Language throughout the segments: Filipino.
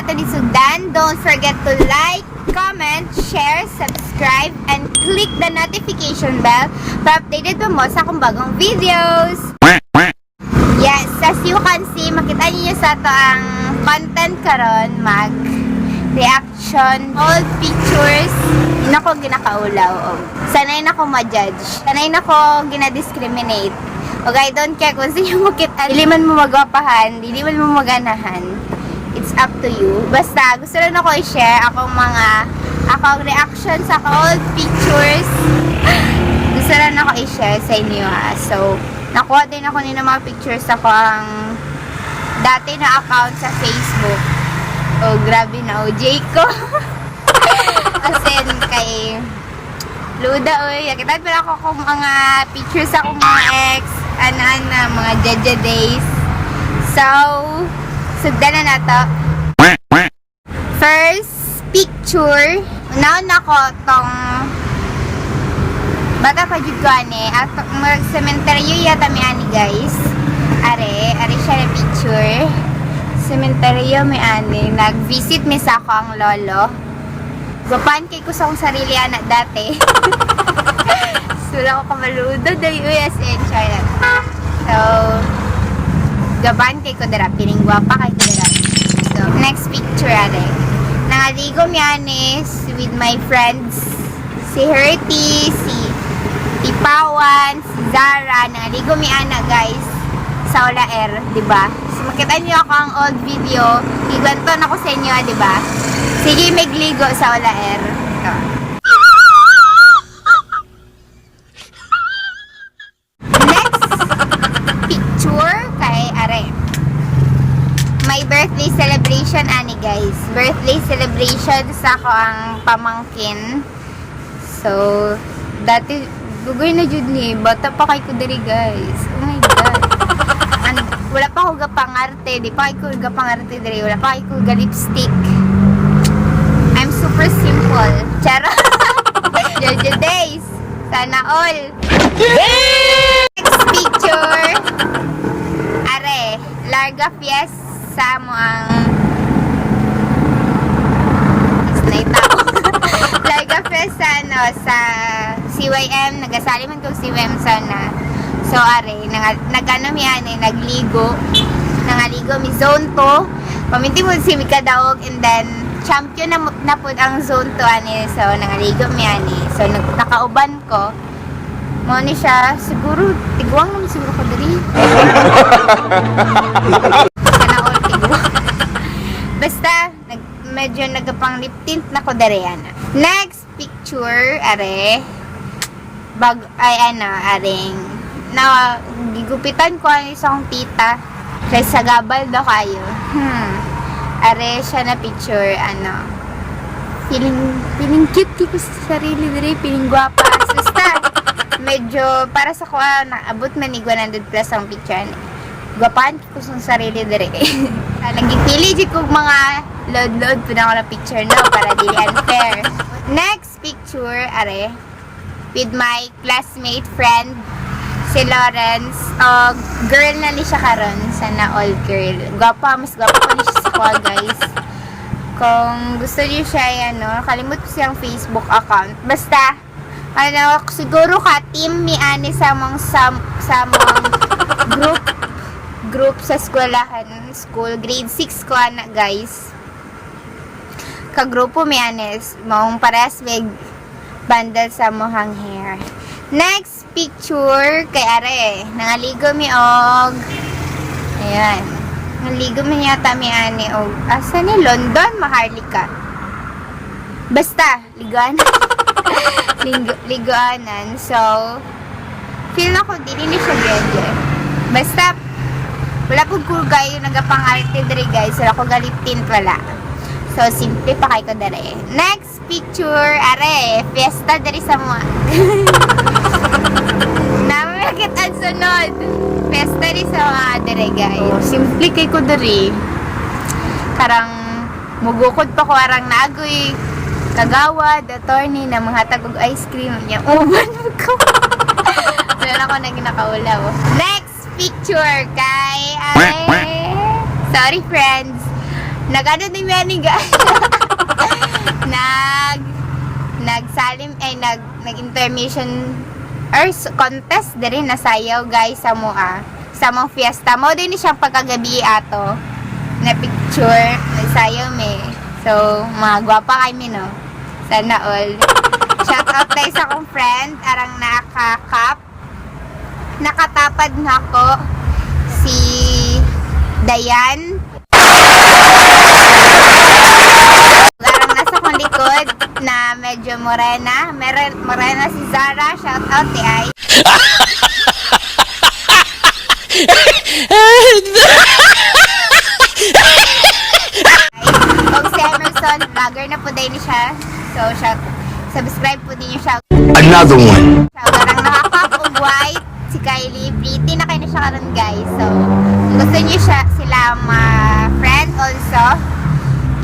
nato ni Sudan. Don't forget to like, comment, share, subscribe, and click the notification bell para updated pa mo sa akong bagong videos. Yes, as you can see, makita niyo sa ito ang content karon mag reaction, old pictures. Hindi na ko ginakaulaw. Sanay na ko ma-judge. Sanay na ko gina-discriminate. Okay, don't care kung sino mo kita. Dili man mo magwapahan, dili man mo maganahan. It's up to you. Basta, gusto lang ako i-share akong reaction sa old pictures. Gusto lang ako i-share sa inyo ha. So, nakuha din ako nila mga pictures ako ang dati na account sa Facebook. Oh, grabe na OJ ko. As in, kay Luda, oy. Kita pala ako kung mga pictures ako mga ex, mga Jaja days. So, sugdan na to. First picture, una ko tong bata pa jud ko ani at cemetery yata mi ani guys. Are siya na picture. Cemetery mi ani, nag-visit mi sa ako ang lolo. Gapan kay ko sa akong sarili anak dati. Sula ko kamaludo dahil USN China. So, gaban kay ko dara, piling guwapa kay ko dara. So, next picture ate. Nangaligo mi anis with my friends. Si Herty, si Tipawan, si Zara. Nangaligo mi ana guys sa Ola Air, diba? So, makita niyo ako ang old video. Iganto na ko sa inyo, diba? Sige, magligo sa Ola Air. Ito. Next picture kay Are. My birthday celebration ani guys. Birthday celebration sa ako ang pamangkin. So, dati gugoy na jud ni bata pa kay ko diri guys. Oh my god. And wala pa ko gapangarte, di pa ko gapangarte diri. Wala pa ko ga lipstick. I'm super simple. Chara. Jojo days. Sana all. Next picture. Are, larga fiesta mo ang larga fiesta no, sa CYM. Nagasali man ko CYM sana. So are, nagano mi ani, nagligo. Nangaligo mi zone 2. Paminti mo si Mikadaog and then champion na po ang zone 2 ani. So nangaligo mi ani. So nakauban ko. Mo ni siya siguro tiguang naman siguro ko diri. Sana all tiguang. Basta medyo nagapang lip tint na ko diri ana. Next picture are aring na gigupitan ko ang isang tita kay sa gabal daw kayo. Are siya na picture feeling cute ko sa sarili diri, feeling guwapa. Basta medyo para sa ko naabot man ni 100 plus ang picture ani. Guwapan ko sa sarili diri. Nagipili jud ko mga load pud ako na picture no para dili unfair. Next picture are with my classmate friend si Lawrence. Girl na ni siya karon, sana all girl. Mas gwapa pa ni siya sa kuha guys. Kung gusto niyo siya kalimut ko siyang Facebook account. Basta siguro ka team mi ani sa mong group sa school grade 6 ko ana guys. Kagrupo mi anes maong pares meg bundle sa mohang hair. Next picture kay Are. Nangaligo mi og ayan. Nangaligo mi yata mi ani og asa ni London Maharlika. Basta ligoan. Ligoanan. So feel na ko dili ni siya gede. Basta wala pud ko gayo nagapangarte diri guys. Wala ko galip tint wala. So simple pa kay ko diri. Next picture are fiesta diri sa mo. Namakit ang sunod. Fiesta diri sa mga diri guys. Simple kay ko diri. Karang mugukod pa ko arang naagoy kagawad, attorney na mga tagog ice cream niya. Uban ko. Wala ako na ginakaulaw. Next picture kay sorry friends. Nag-ano din yan ni guys. Nag-intermission or contest din nasayaw guys sa mua. Sa mong fiesta mo din siyang pagkagabi ato na picture nagsayaw me. So, mga gwapa kami no. Sana all. Shout out tayo sa akong friend arang nakakap. Nakatapad na ako si Dayan. Arang nasa kong likod na medyo morena. Morena si Zara. Shout out ti ay. Kung si Emerson, vlogger na po din siya. So, subscribe po din siya. Another one. So, parang nakaka-up white si Kylie. Pretty na kayo na siya karon guys. So, kung gusto niyo sila ma-friend also,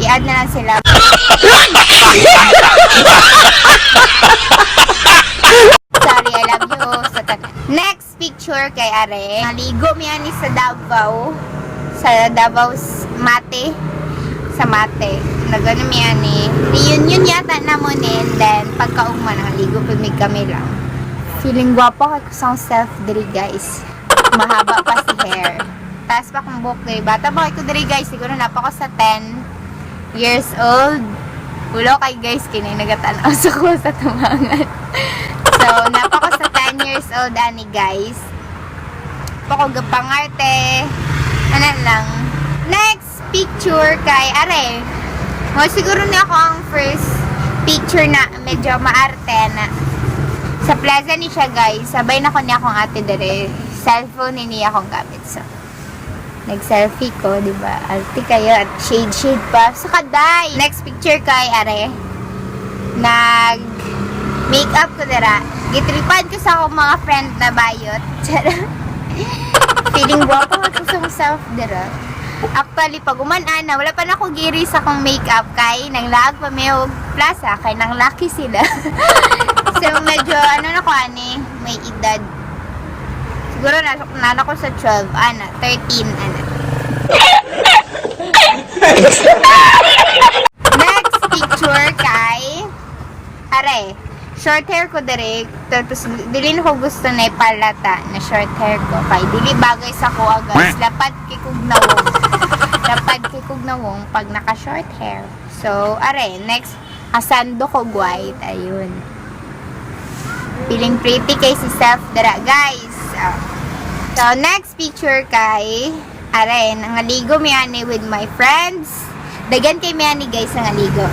i-add na lang sila. Sorry, I love you. Next picture kay Are. Naligo miya ni sa Davao. Sa Davao Mate. Sa Mate. Nagano miya ni. Reunion yata na mo din. Then, pagkaugma naligo pumig kami lang. Feeling gwapo kay kusang self diri guys. Mahaba pa si hair. Taas pa kong buhok diri. Bata pa ko diri guys. Siguro napa ko sa 10 years old. Ulo kay guys kini nagatanaw sa ko sa tumangan. So, napa ko sa 10 years old ani guys. Pako gapangarte. Ano lang. Next picture kay Are. O siguro niya ako ang first picture na medyo maarte na. Sa plaza ni siya guys. Sabay na ko niya akong ate dere. Cellphone ni niya akong gamit. So, nag-selfie ko, di ba? Arte kayo at shade pa. Sa kaday. Next picture kay Are. Nag-makeup ko dira. Gitripan ko sa akong mga friend na bayot. Feeling guwapo ako sa self dira. Actually, pag umanan na, wala pa na ako giri sa akong makeup kay nang laag pa may plaza kay nang lucky sila. So, medyo, na ko ani, may edad. Siguro na ko sa 12, 13, Next picture kay Are. Short hair ko direct. Tapos, dili ko gusto na ipalata na short hair ko. Kay dili bagay sa ko guys. Lapad kikugnawong. Lapad kikugnawong pag naka-short hair. So, Are. Next, asando ko white. Ayun. Feeling pretty kay si Self dara guys. So, next picture kay Are. Nangaligo mi ani with my friends. Dagan kay mi ani guys nangaligo.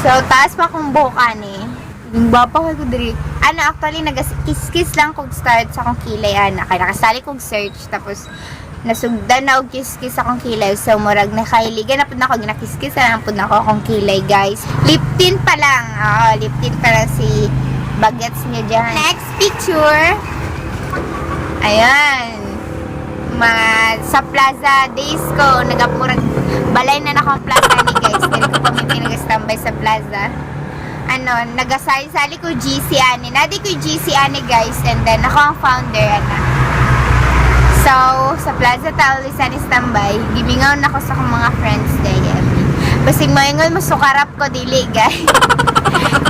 So, taas pa kong buhok ani. Yung bapa ko diri. Actually, nag-kiss-kiss lang kong start sa akong kilay, Kaya nakasali kong search. Tapos, nasugdan na og kiss-kiss akong kilay. So, murag na Kylie. Ganapod na ako, ginakiss-kiss na lang ako akong kilay, guys. Lip tint pa lang. Lip tint pa lang si bagets niya dyan. Next picture. Ayan. Sa Plaza Days ko, nagapurag balay na nakong plaza ni guys. Dili ko pamiti nag-standby sa plaza. Nagasali-sali ko GC ani. Nadi ko GC ani guys. And then, ako ang founder, So, sa plaza tao, lisan standby. Gibingaw na ako sa akong mga friends dahil. Basig mo yung masukarap ko dili guys.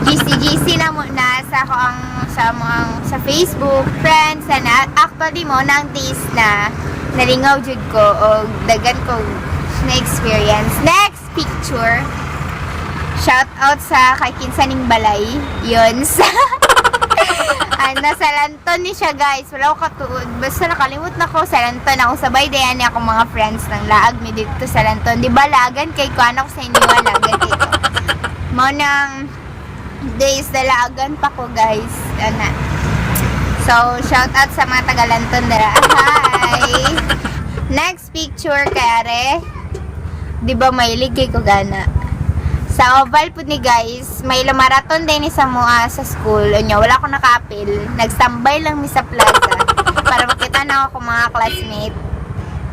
GC na muna sa ako sa Facebook, friends, actually mo nang taste na nalingaw jud ko o dagan ko na experience. Next picture. Shout out sa kay Kinsaning Balay. Yun sa nasa Lanton ni siya guys. Wala ko katuod. Basta nakalimut na ko sa Lanton. Ako sabay dayan ni akong mga friends ng laag mi dito sa Lanton. Di ba lagan kay ko anak sa inyo lagan dito. Mo nang days na laagan pa ko guys. So, shout out sa mga taga Lanton dara. Hi! Next picture kay Are. Di ba may ligay ko gana? Sa oval po ni guys, may marathon din sa mua sa school. Wala ko nakapil. Nagstambay lang mi sa plaza para makita na ako mga classmate.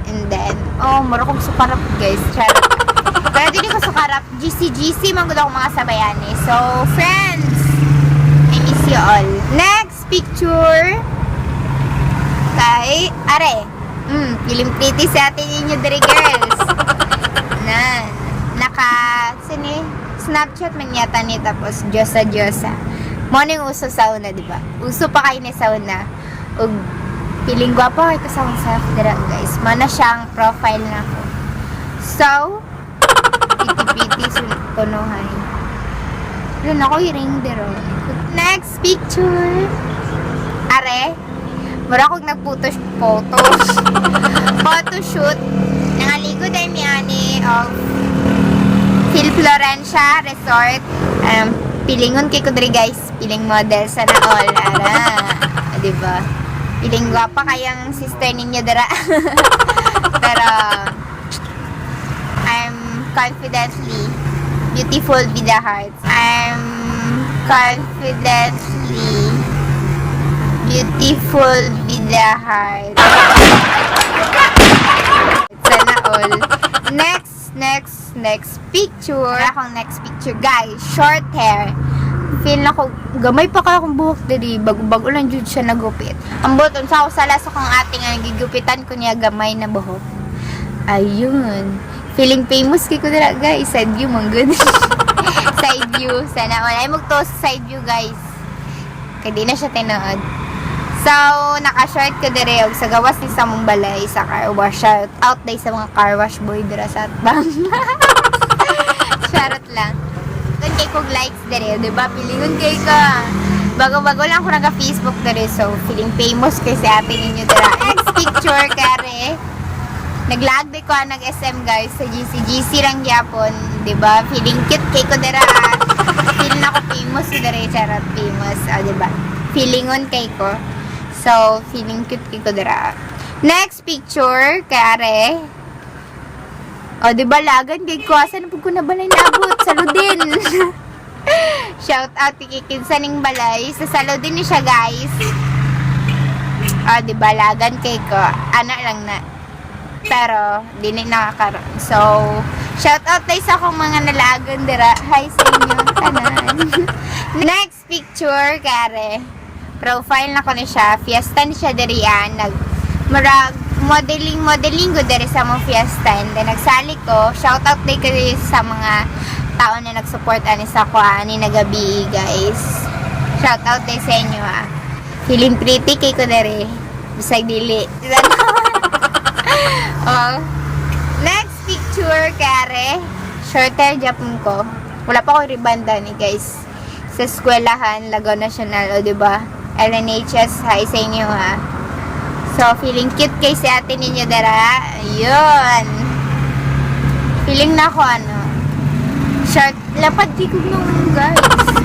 And then, mura kong sukarap guys. Charot. Pero hindi ko sukarap. GC, magod ako mga sabayani. So, friends, I miss you all. Next picture kay Are. Feeling pretty sa atin ninyo, dere girls. Snapchat man yata ni tapos Diyosa. Morning uso sauna, di ba? Uso pa kayo ni sauna. Ug piling gwapo kay ko sa akong self dira, guys. Mana siyang profile na ko. So, piti-piti kunuhay. Yun ako hiring diro. Next picture. Are, mura kong nagputos photoshoot. Nangaligod ay miyani of Phil Florencia Resort. Pilingon kay Kudri, guys. Piling model. Sana all. Diba? Piling gwapa kayang sister ninyo dira. Pero, I'm confidently beautiful with the heart. I'm confidently beautiful with the heart. Sana all. Next picture. Akong next picture, guys. Short hair. Feel na ko, gamay pa ka akong buhok diri. Bago lang jud siya nagupit. Ang buton sa ako sala sa kong ating gigupitan ko niya gamay na buhok. Ayun. Feeling famous kay ko dira, guys. Side view, mong good. Side view. Sana all. Ay magto sa side view, guys. Kaya di na siya tinood. So, naka-short ko dire og sa gawas ni sa mong balay sa car wash. Shout out day sa mga car wash boy dira sa atbang. Charot lang. Kung kay kog likes dire, di ba? Pilingon kay ka. Bago-bago lang ako naka-Facebook dire, so feeling famous kay sa atin ninyo dira. Next picture, kare. Nag-lag di ko nag-SM, guys, sa GC lang yapon, di ba? Feeling cute kay ko dira. Feeling ako famous dire, charot famous, di ba? Feelingon kay ko. So, feeling cute kay ko dira. Next picture, kare. O, di ba lagan kay ko? Asan na po ko na balay naabot? Saludin! Shout out kay Kinsaning Balay. Sa saludin ni siya, guys. O, di ba lagan kay ko? Anak lang na. Pero, di na nakakaroon. So, shout out tayo sa akong mga nalagan dira. Hi sa inyo, tanan. Next picture, kare. Profile na ko ni siya. Fiesta ni siya dirian. Marag modeling ko diri sa mga fiesta. And then, nagsali ko. Shout out tayo kayo sa mga tao na nag-support ani sa ko ani nagabi, guys. Shout out tayo sa inyo, ha. Feeling pretty kay ko diri. Bisag dili. Oh. Next picture, kare. Short hair Japon ko. Wala pa ko ribanda ni, guys. Sa eskwelahan, Lagaw National, o diba? LNHS, hi sa inyo, ha. So, feeling cute kay si ate ninyo dara. Ayun. Feeling na ako, short. Lapad di ko nung, guys.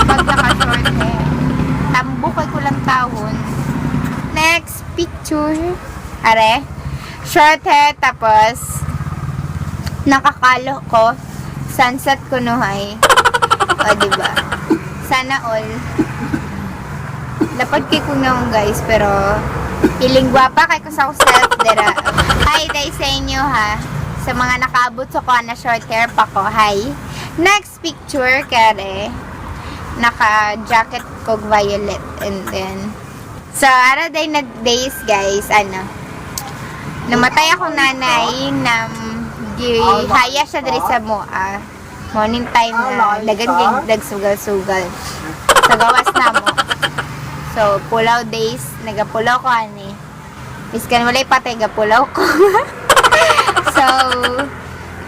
Pag naka-short hair. Tambukay ko lang tawon. Next picture. Are. Short hair, tapos nakakalo ko. Sunset ko nuhay. O, diba? Sana all. Lapad kay ko nung, guys, pero feeling gwapa kay ko sa self dira. Hi, day sa inyo, ha. Sa mga nakaabot sa ko na short hair pa ko. Hi. Next picture, kare. Naka-jacket ko violet. And then, so, ara day na days, guys, namatay akong nanay na haya siya diri sa moa. Morning time na. Dagan kay dagsugal-sugal. Sa gawas na mo. So, pulaw days. Nagapulaw ko, ani. Miskan walay patay, gapulaw ko. So,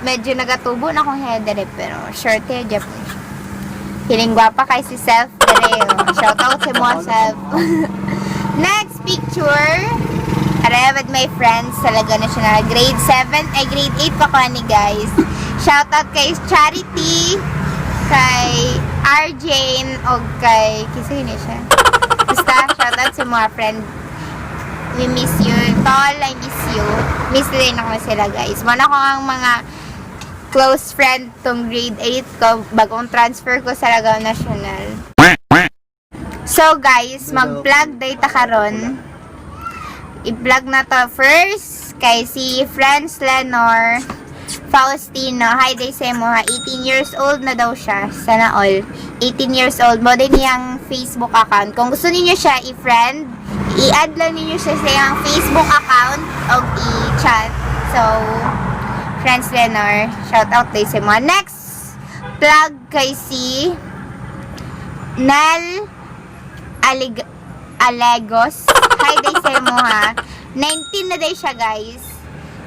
medyo nagatubo na akong hair dere. Pero, short hair, Japan. Feeling gwapa kay si self dere. Shout out sa mo, self. Next picture. Are with my friends sa Lagaw National. Grade 7, grade 8 pa ko ni, guys. Shout out kay Charity, kay Arjane, o kay kisa yun siya. Basta, shout out sa mga friend. We miss you. Tol, I miss you. Miss din ako sila, guys. Mana ko ang mga close friend tong grade 8 ko, bagong transfer ko sa Lagaw National. So, guys, mag-vlog data karon. I-vlog na to first kay si Franz Lenor Faustino. Hi, day sa mo, ha. 18 years old na daw siya. Sana all. 18 years old. Mo din niyang Facebook account. Kung gusto niyo siya i-friend, i-add lang niyo siya sa iyang Facebook account o i-chat. So, Franz Lenor, shout out day sa mo. Next plug kay si Nel Alegos. Hi, day sa mo ha. 19 na day siya, guys.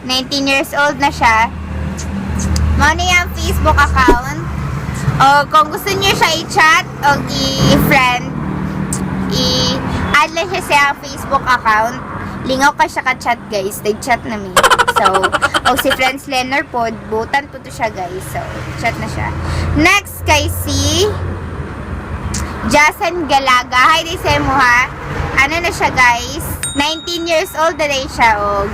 19 years old na siya. Muna yung Facebook account. O kung gusto niyo siya i-chat o i-friend, i-add lang siya sa Facebook account. Lingaw ka siya ka-chat, guys. Nag-chat na mi. So, o si Friends Leonard po, butan po to siya, guys. So, chat na siya. Next, kay si Jason Galaga. Hi, day sa mo ha. Ano na siya, guys? 19 years old na rin siya. O,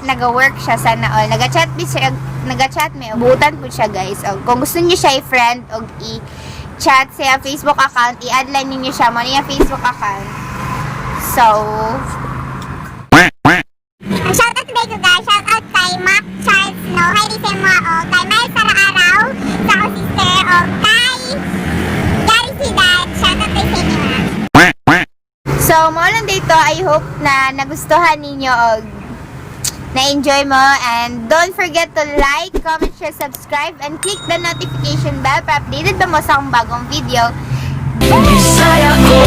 nag-work siya sana all. Nag-chat may ubutan po siya, guys. O, kung gusto niyo siya i-friend o i-chat sa Facebook account, i-add lang niyo siya mo yung Facebook account. So, Shoutout today ko guys. Shoutout kay Mac Charles No. Hi di sa mga o. Kay Mel Sara-Araw. Sa ako sister o. Kay Gary Sidat. Shoutout kay sa inyo ha. so mo lang dito. I hope na nagustuhan ninyo o na-enjoy mo. And don't forget to like, comment, share, subscribe, and click the notification bell para updated ba mo sa akong bagong video. Bisaya ko